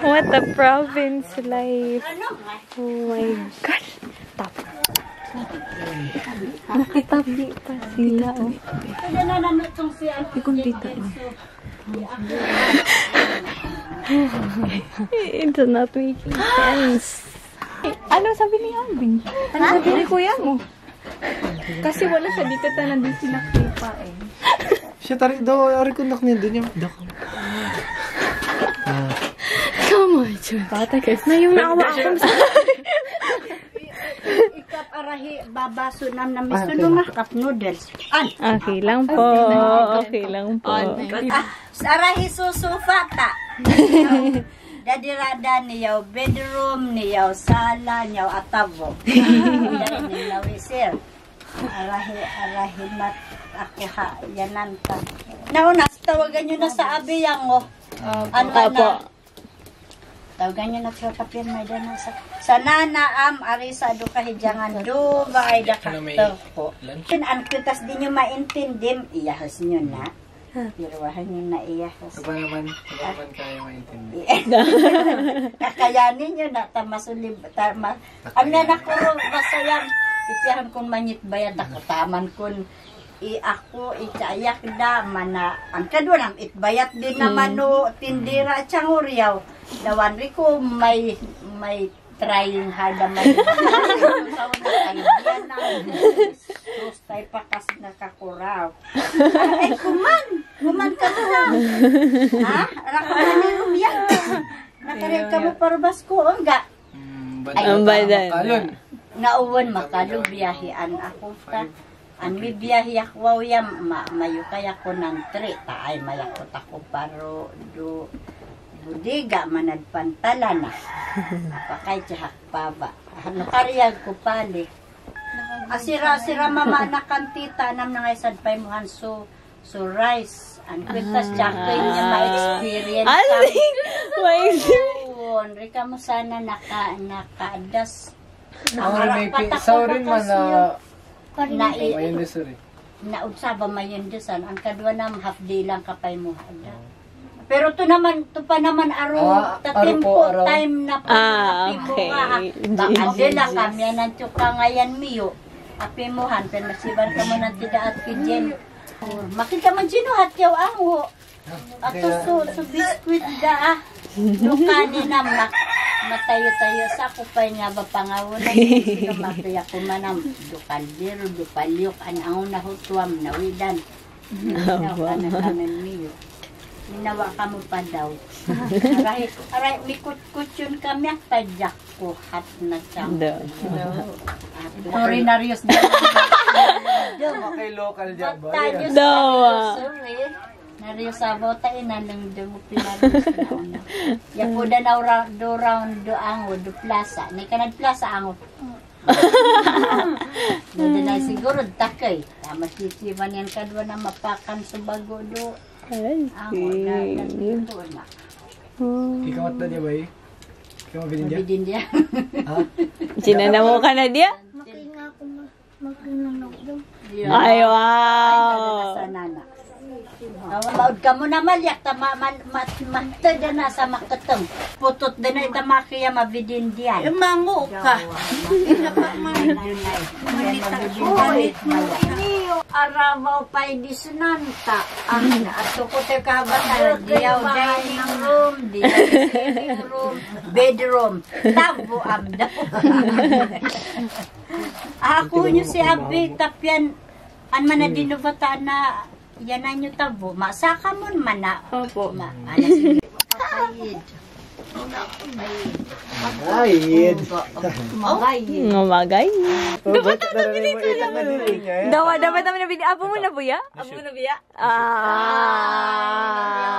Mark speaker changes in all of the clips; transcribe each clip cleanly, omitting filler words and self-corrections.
Speaker 1: What a province life. Oh my gosh. Tap. Nakitabi pa sila, oh. Ikong dito, oh. It's not making sense. Ano sabi ni Abing? Ano sabi ni kuya mo? Kasi wala siya dito ta nandun sila klipa, eh.
Speaker 2: Siya tarik daw, arikunak niya dun yung dakong.
Speaker 1: Come on, Tata, guys. Na yung nakawa akong sa...
Speaker 3: Ikap arahi babaso nam na miso nga cup noodles.
Speaker 1: Okay lang po. Okay lang po.
Speaker 3: Arahi susufata. Dadirada niyaw bedroom, niyaw sala, niyaw atabo. Niyaw wisir. Arahi mat ako ha, yanan ta. Naunas, tawagan nyo na sa abiyang mo. Ano na? Tawagan nyo na sa kapir may dana sa nanaam, arisa do kahijangan do, ba ay dakakto po. Ang kutas di nyo maintindim, iyahas nyo na. Piruwahan nyo na iyahas.
Speaker 2: Aba naman kaya maintindim.
Speaker 3: Kakayanin nyo na, tamasulib, ang nanakuro, masayang, ipiyahan kong manyit bayad ako, taman kong ako itayak da mana ang kadunam itbayat din naman no tindira tsanguryaw dawan ko may trying hard na may terus tayo pakas nakakuraw ay kuman ka na ha rakaman ni rubiyak nakarig ka mo parabas ko enggak
Speaker 1: ang badan
Speaker 3: nauwan makalog biyahian ako ta ang may biyahiyak wow yam mayo kaya ko ng tre taay mayakot ako paro do budiga manadpantala na pakay tihak paba ano kariyag ko pali asira mama na kantita nam nangay sad pay muhan so rice ang kwentas jakay niya ma-experience rika mo sana nakaadas
Speaker 2: saurin man
Speaker 3: naudsaba mayundusan ang kadwa nam half day lang kapay mo hada Pero to pa naman aro tatimpo
Speaker 2: araw.
Speaker 3: time na po
Speaker 1: okay.
Speaker 3: Baka lang kami ng tsuka ngayon miyo. Apimuhan pero masiban ka mo ng tidaat ki Jen. Makita man sinuhat yaw ango. Ato so biskuit da Dukani na matayo-tayo sa kupay nga ba pangawunan sila mapaya ko manam dukaldero dupalyok ang nahutuam nawidan. Nawa ka na kami miyo. Minawa ka mo pa daw. Aray, mikut-kutsun kami ang padyak ko hat na siyang. Foreignarios dyan.
Speaker 2: Makay local dyan ba?
Speaker 3: Nariyo sa bota inanang do pinarios na una. Yapo da na do round do ango do plaza. Ni kanad plaza ango. Na siguro takay. Tama sisiman yan kadwa na mapakan sa bago do. Ango na dito na.
Speaker 2: Ikaw at na niya ba eh? Ikaw mabilin dyan?
Speaker 3: Mabidin dia.
Speaker 2: Ha?
Speaker 1: Sinanamo ka na dia?
Speaker 3: Makinga ko makinanong do.
Speaker 1: Ay, wow!
Speaker 3: Sa nana. Maud ka mo na malyak, matay da na sa makatang. Putot da na ita makiya mabidin diyan.
Speaker 4: Mango ka.
Speaker 3: Arabaw pa'y disunanta. Ang ato ko te kabata, diyaw dining room, diyaw living room, bedroom. Tabo am daw. Ako nyo si Abi, tapyan, an man na dinubata na yan na nyo tabo. Masaka mo man na.
Speaker 1: Opo.
Speaker 3: Ano sige. Kapayid.
Speaker 2: Ayid.
Speaker 1: Ngumagay.
Speaker 2: Dapat na nabili ko yan.
Speaker 1: Dapat namin nabili. Abo mo na buya? Abo mo na buya?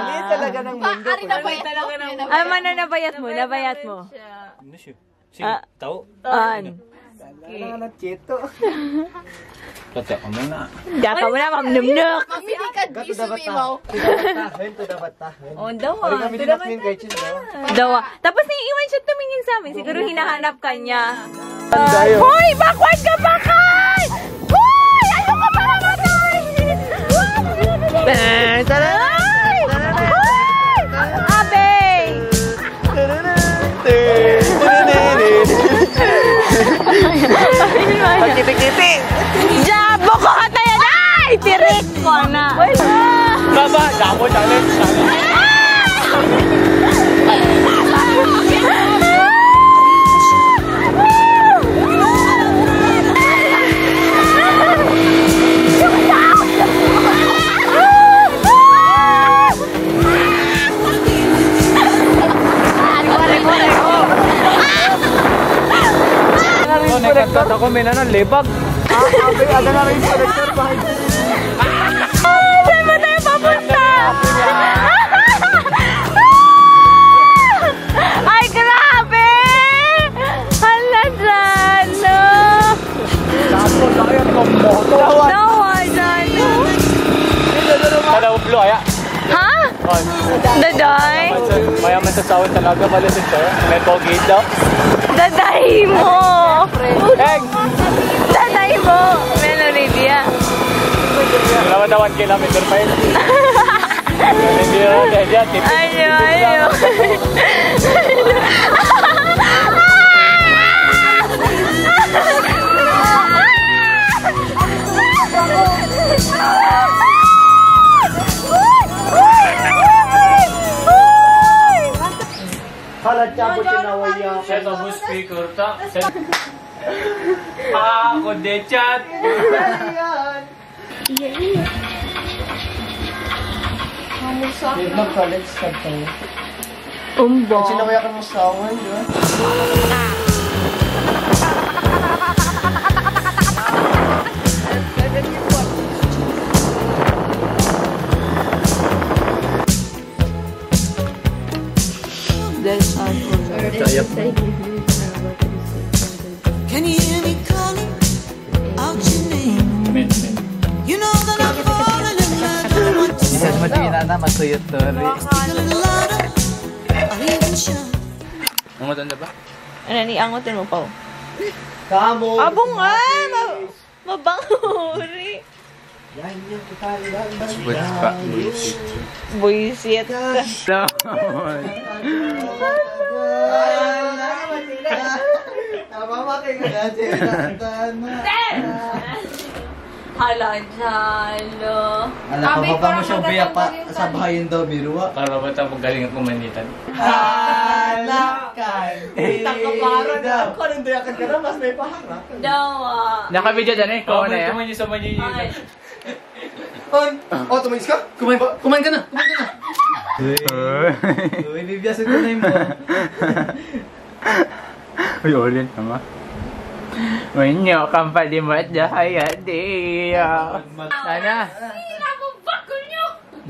Speaker 2: Mali talaga ng mundo.
Speaker 1: Ay, mana nabayat mo? Nabayat mo?
Speaker 5: Ano siya? Sige, tao?
Speaker 1: An.
Speaker 2: Kailangan ng chito.
Speaker 5: Kata ka muna.
Speaker 1: Daka mo na, mamnumnuk.
Speaker 2: Gato dapat tahin. To dapat tahin.
Speaker 1: Oh, dawa.
Speaker 2: Pari kami dinakmin kay Chin daw.
Speaker 1: Dawa. Tapos naiiwan siya tumingin sa amin. Siguro hinahanap ka niya.
Speaker 2: Tayo.
Speaker 1: Hoy! Backward ka, bakay! Hoy! Ano ka para natin? Tara! Hoy! Abe!
Speaker 2: Pagkiti-kiti.
Speaker 1: Jabo ko ka tayo na! Tirik ko na!
Speaker 5: Baba! Damo, challenge!
Speaker 2: Nagkakata ko may nanang libag. Abi, ada na rin collector behind.
Speaker 1: Saan mo tayo papunta? Ay, grabe! Hala dyan, no?
Speaker 2: Tapos tayo ng moto.
Speaker 1: Dawa dyan, no?
Speaker 5: Kada uplo, aya?
Speaker 1: Ha? Daday?
Speaker 5: Mayaman sa sawin talaga, malisin siya. May pogate daw.
Speaker 1: Daday mo!
Speaker 5: Egg!
Speaker 1: Daday mo! Meloridia.
Speaker 5: Naman na 1 kilometer pa yun. Hindi na dahil dyan.
Speaker 1: Ayo.
Speaker 2: Halad ka po sinawaya.
Speaker 5: Set of speaker ta. Ako de chat.
Speaker 2: Mag-college ka tayo.
Speaker 1: Umbo.
Speaker 2: Sinawaya ka ng sawan, di ba?
Speaker 6: Can you hear me calling out your name? You know that I'm falling in love. Don't want to
Speaker 2: Isas mo tina na, masuyot to.
Speaker 6: speak a little louder. I'll even shout.
Speaker 5: Ang matanda ba?
Speaker 1: Ano ni angotin mo pa?
Speaker 2: Kamo!
Speaker 1: Abo nga! Mabanguri! Buisit. Hala, jalo.
Speaker 2: Alam ko ba mo siya biya pa sa bahayin daw biruwa?
Speaker 5: Para ba tayo galing ang kumanitan?
Speaker 2: Halakan. Takaparan ako nang dayakan ka na, mas may paharap.
Speaker 1: Dawa.
Speaker 5: Naka-video dyan eh. Kumain niyo sa manyo yun.
Speaker 2: Oh, tumanis ka? Kumain ka na. Uy, bibiyasin ko na yung mo.
Speaker 5: Uy, ulit naman. Manyo, kampali mo at dahaya diya. Sana?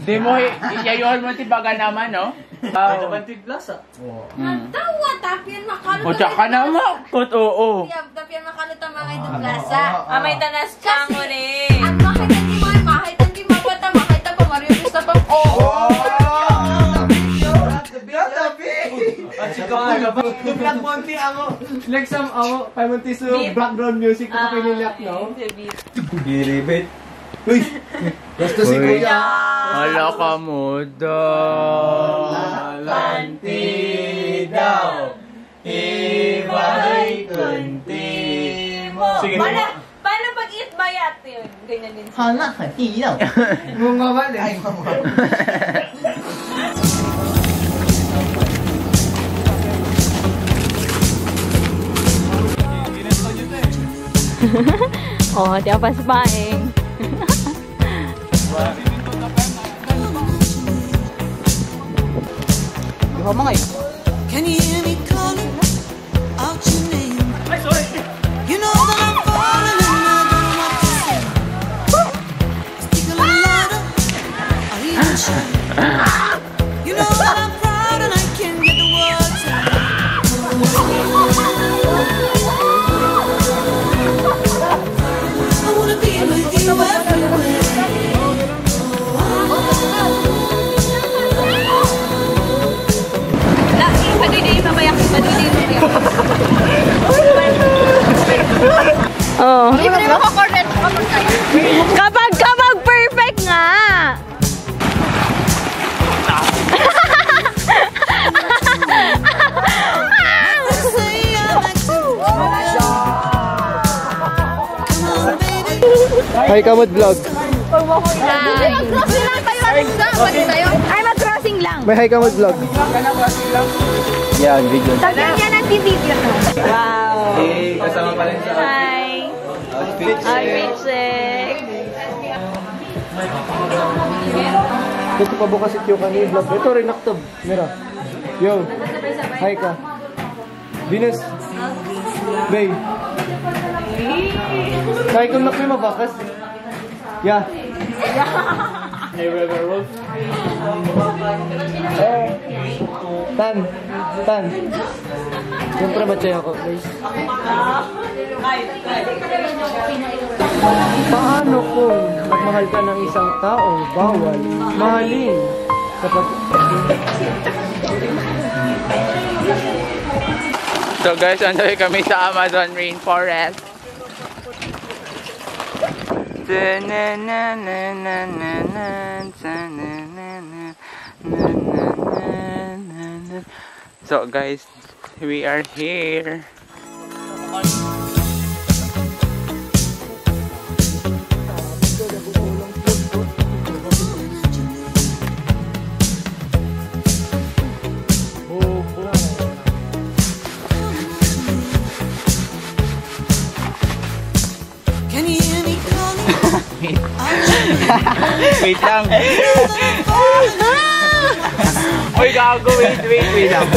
Speaker 5: Di mo, iyayuhan mo tibaga naman, no?
Speaker 2: Ay, nabantig plaza.
Speaker 4: Natawa, tapian makalot.
Speaker 5: O, tsaka naman. Oo.
Speaker 4: Tapian makalot ang mga itong plaza.
Speaker 1: Amay tanas chango rin.
Speaker 4: At makita ni mo, makita ni mapata, makita pa, marius na pa. Oo!
Speaker 2: Black Monty ako. Like some Monty so background music ko pinilak no. Biribit. Uy. Basta si Kuya.
Speaker 5: Hala ka mo daw.
Speaker 2: Lanti daw. Iba'y kunti mo.
Speaker 5: Sige.
Speaker 1: Paano pag-eat bayat yun? Ganyan din.
Speaker 2: Hala ka, ilaw. Mumawali. Ay, mumawali.
Speaker 1: Oh, di apa sebaeng.
Speaker 6: Can you hear me calling out your name? You know that I'm falling and I don't know what to say. Speak a little louder, or even shout. You know that I'm proud and I can't get the words out. I wanna be with you everywhere.
Speaker 1: Oh. Kapag perfect nga.
Speaker 2: Hi, Kamot Vlog.
Speaker 1: Ay, mag-crossing lang.
Speaker 2: May Hi, Kamot Vlog. Yan, video.
Speaker 1: Tagyan yan ang video. Wow.
Speaker 2: Hey, kasama pa rin sa
Speaker 1: Hi.
Speaker 2: outfit.
Speaker 1: Hi, Richek.
Speaker 2: Gusto pa bukas si Tio kanina vlog. Ito rin naktab. Mira. Yo. Hi ka. Venus. Bay. Kaya kung nakmi mabakas. Yeah.
Speaker 5: Hey, River Wolf.
Speaker 2: Tan. Siyempre batay ako, guys. Paano kung magmahal ka ng isang tao, bawal mahalin kapag...
Speaker 5: So guys, andoy kami sa Amazon Rainforest. So guys, we are here.
Speaker 6: Can you hear me calling?
Speaker 5: Wait lang. Uy, gago, wait lang.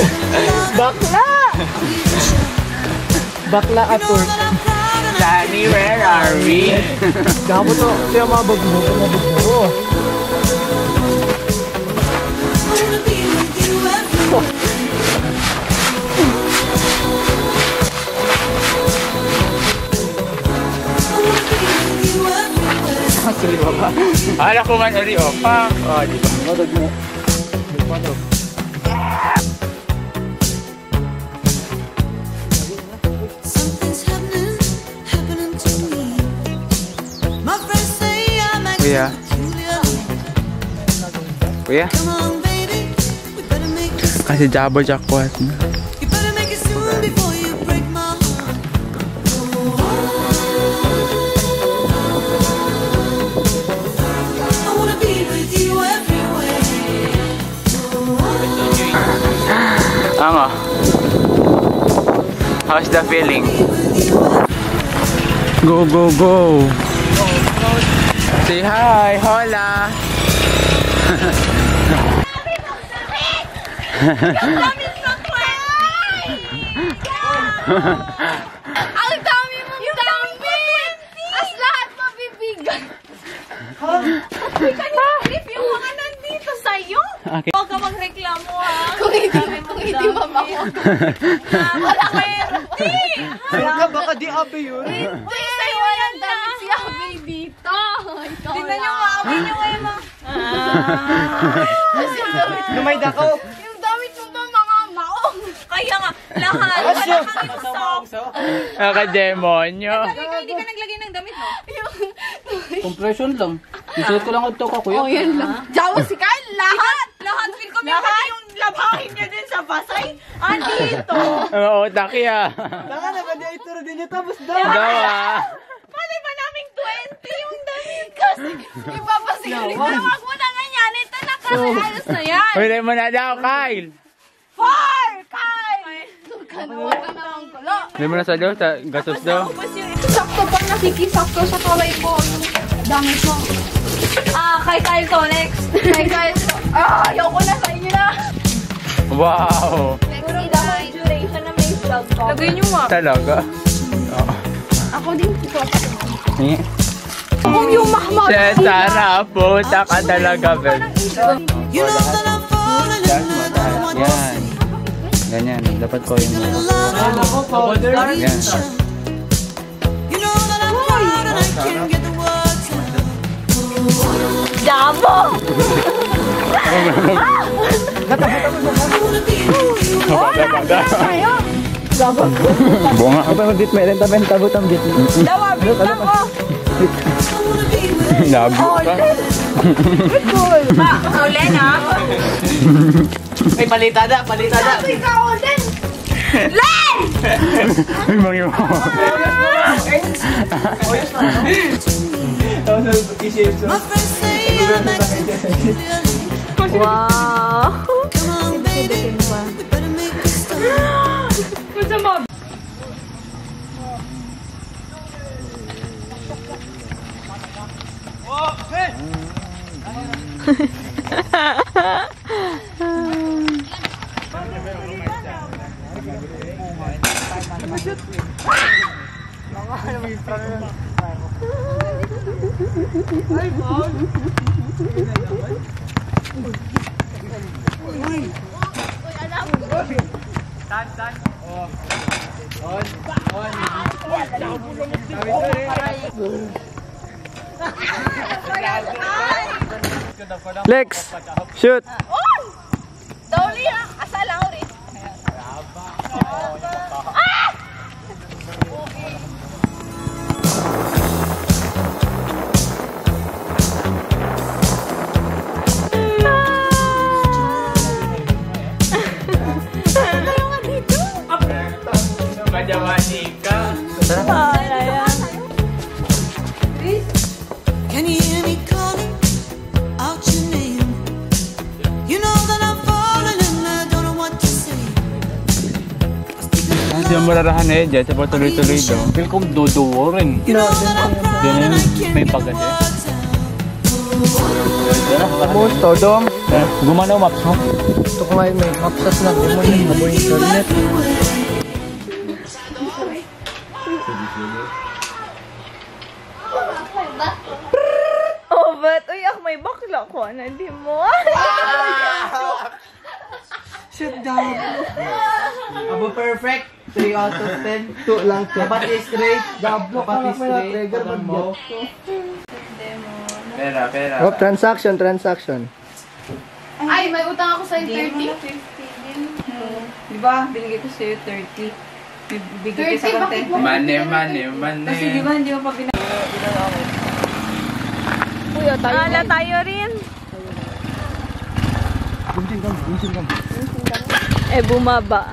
Speaker 2: Bakla at work.
Speaker 5: Danny, where are we?
Speaker 2: Gabo to. Siya mabag mo.
Speaker 6: I wanna be with you everywhere.
Speaker 5: Hala ko man uli, pa. Oh, di ba?
Speaker 2: Madag mo.
Speaker 6: Something's happening to me. My friends say I'm acting
Speaker 5: Kuya. Kuya.
Speaker 6: Come on, baby, we better make this.
Speaker 5: Kasi double jackpot na.
Speaker 6: You better make it soon before you break my heart. I wanna be with you everywhere.
Speaker 5: Ano? How's the feeling? Go, go, go! Say hi! Hola!
Speaker 4: Ang dami mong damit! As lahat mabibigay. If yung mga nandito sa'yo,
Speaker 5: Okay.
Speaker 4: huwag ka magreklamo kung hindi mabango. Wala kayo.
Speaker 2: Sure ka, baka di abe yun.
Speaker 4: Hindi, sa'yo walang damit si Abay dito. Tignan niyo nga, Abay niyo kayo ma.
Speaker 2: Lumayda ko.
Speaker 4: Yung damit mo ba mga maong? Kaya nga, lahat. Wala kang isok.
Speaker 5: Naka-demonyo.
Speaker 4: Hindi ka naglagay ng damit mo?
Speaker 7: Compression lang. Isuot ko lang ito ka, kuya.
Speaker 4: Oh, yan lang. Jawa si Kyle, lahat! Lahat, feel ko may yung labahin niya din sa Pasay. Andito!
Speaker 5: Oo, taki ah.
Speaker 2: Baka na ba di ay turo din niya tapos daw.
Speaker 5: Daw ah.
Speaker 4: Pwede ba naming 20 yung damit? Kasi ipapasigari ko na wag mo na ganyan. Ito na kasi ayos na yan.
Speaker 5: Huli mo na daw, Kyle.
Speaker 4: 4! Kyle! Huwag ka na ang kulo.
Speaker 5: Huli mo na sa daw, gatos daw.
Speaker 4: Tapos yung sakto pa nakikisakto sa kaway ko. Yung damit mo. Kay Kyle to next. Kay Kyle to. Ayoko na sa inyo na.
Speaker 5: Wow.
Speaker 4: Next daw yung duration na may vlog ko. Lagay nyo nga.
Speaker 5: Talaga. Oo.
Speaker 4: Ako din. Ito.
Speaker 5: Eh.
Speaker 4: Kung yung mahmad.
Speaker 5: Sarap, puta ka talaga, Ben.
Speaker 6: You know that I'm falling in love.
Speaker 5: Yan. Ganyan, dapat ko yung... Yan.
Speaker 6: You know that I'm proud and I can't get the words out.
Speaker 4: Damo!
Speaker 5: Bunga. Apa magit meron taben tabot ang git.
Speaker 4: Dawa, bitang ko!
Speaker 5: Labo ka.
Speaker 4: Cool! Ulen ha?
Speaker 7: Ay, palitada, palitada.
Speaker 4: Sabi ka, Ulen! Len!
Speaker 5: Ay, mga
Speaker 6: My friends say I'm acting peculiarly.
Speaker 4: Wow!
Speaker 6: Come on, baby, we better make this start.
Speaker 4: Punta mo!
Speaker 5: Lex, shoot.
Speaker 4: Dauli ha! Asala ko rin.
Speaker 6: Can you hear me calling out your name? You know that I'm falling and I don't know what to say.
Speaker 5: Hindi mo mararahan na yun dyan. Sa tuloy-tuloy daw.
Speaker 7: Feel kong dodo rin.
Speaker 6: You know that I'm proud
Speaker 5: Yan
Speaker 6: and I
Speaker 5: yun.
Speaker 6: can't
Speaker 5: May
Speaker 6: get the
Speaker 5: pagkat eh.
Speaker 6: words out.
Speaker 5: Moon, todong. Gumanaw maps mo.
Speaker 2: Ito ko ngayon may mapsas na. Hindi mo yung amoy internet.
Speaker 1: Oh, but, uy, ako may bakla ko. Hindi mo.
Speaker 2: Shut down.
Speaker 7: Abo perfect. 3 out of 10.
Speaker 2: 2 lang to.
Speaker 7: Dapat is straight.
Speaker 2: Gablo ka lang may trigger mo.
Speaker 5: Pera.
Speaker 2: Oh, transaction.
Speaker 4: Ay, may utang ako sa 30.
Speaker 1: Di ba? Binigay ko sa'yo 30. Bigay ko
Speaker 4: 30,
Speaker 1: sa
Speaker 4: bakit
Speaker 1: kante.
Speaker 4: mo?
Speaker 5: Mane.
Speaker 1: Kasi di ba, hindi mo pa binigay.
Speaker 4: kuya, tayo.
Speaker 1: Ala, tayo rin. Eh, bumaba.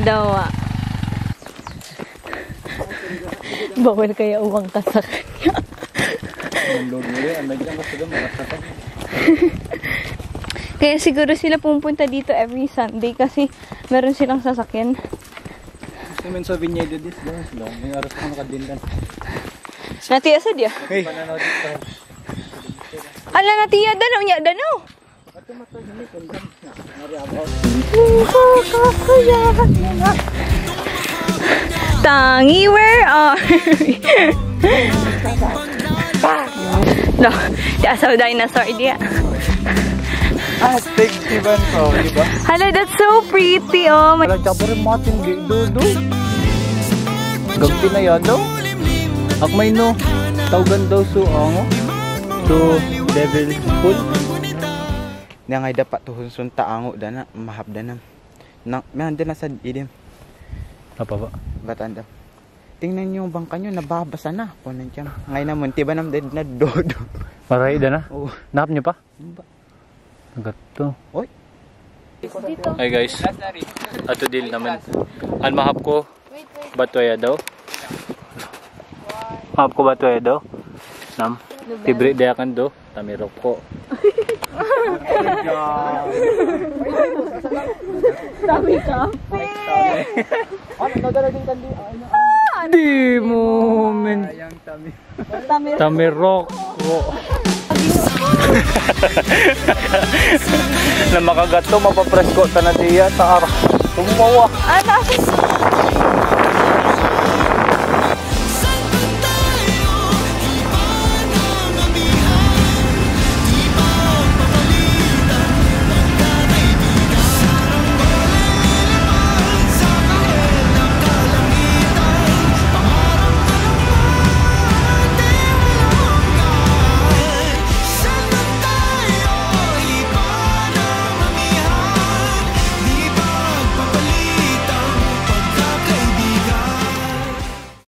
Speaker 1: Dawa. Bawal kaya uwang kasak. Kaya siguro sila pumunta dito every Sunday kasi meron silang sasakyan.
Speaker 5: Sumin sa Viñedo dis lang. May aras ko nakadindan.
Speaker 1: Natiya sa dia.
Speaker 5: Hey.
Speaker 1: Ala, natiya dano niya dano. Tangi, where are we? No, that's how dinosaur dia.
Speaker 5: Astig diban ko, diba?
Speaker 1: Hala, that's so pretty, oh.
Speaker 5: Wala tsaka rin matin do. Gagti na yan daw. Akmay no. Tawgan daw so ang to Devil's Pool.
Speaker 8: Nga ngay dapat tuhon sunta ango dana mahap dana. Nang mehan na sa idim.
Speaker 5: Apa ba?
Speaker 8: Batan daw. Tingnan niyo yung bangka niyo nababasa na. Kunan tiyam. Ngay naman tiba nam dead na dodo.
Speaker 5: Maray da na?
Speaker 8: Oo.
Speaker 5: Nahap niyo pa? Gato.
Speaker 8: Oy.
Speaker 5: Hi guys. Ato deal naman. Ang mahap ko. Batuya daw. Mahap ko batuya daw. Nam. Tibre dayakan do. Tamirok ko.
Speaker 1: Dami ka.
Speaker 5: Di mo men. Tamirok ko. Na makagato mapapresko tanadiya sa araw. Tumawa.
Speaker 1: Tapos